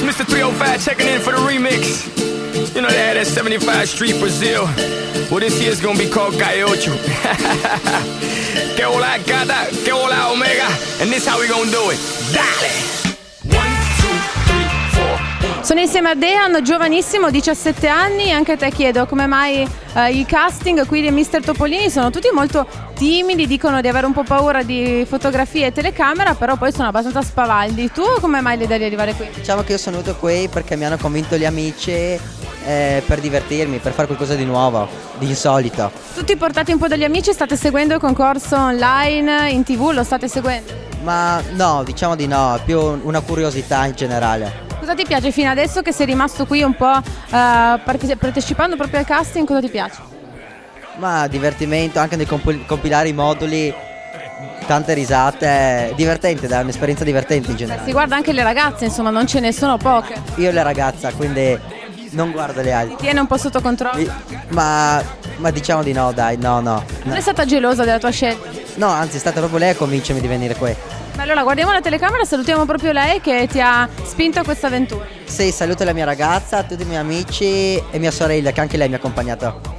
It's Mr. 305 checking in for the remix. You know they had that 75 Street Brazil. Well, this year's gonna be called Calle Ocho. Que hola gata, que hola omega. And this how we gonna do it. Dale! 1, 2, 3, 4. Sono insieme a Dejan, giovanissimo, 17 anni. Anche a te chiedo come mai il casting qui di Mr. Topolini. Sono tutti molto timidi, dicono di avere un po' paura di fotografie e telecamera, però poi sono abbastanza spavaldi. Tu come mai l'idea di arrivare qui? Diciamo che io sono venuto qui perché mi hanno convinto gli amici per divertirmi, per fare qualcosa di nuovo, di insolito. Tutti portati un po' dagli amici, state seguendo il concorso online, in TV, lo state seguendo? Ma no, diciamo di no, è più una curiosità in generale. Cosa ti piace fino adesso che sei rimasto qui un po' partecipando proprio al casting? Cosa ti piace? Ma divertimento, anche nel compilare i moduli, tante risate, è divertente, è un'esperienza divertente in Si generale. guarda anche le ragazze, insomma, non ce ne sono poche. Io e la ragazza, quindi non guardo le altre. Tiene un po' sotto controllo. Ma diciamo di no, dai, no. Non è stata gelosa della tua scelta? No, anzi è stata proprio lei a convincermi di venire qui. Beh, allora guardiamo la telecamera, salutiamo proprio lei che ti ha spinto a questa avventura. Sì, saluto la mia ragazza, tutti i miei amici e mia sorella che anche lei mi ha accompagnato.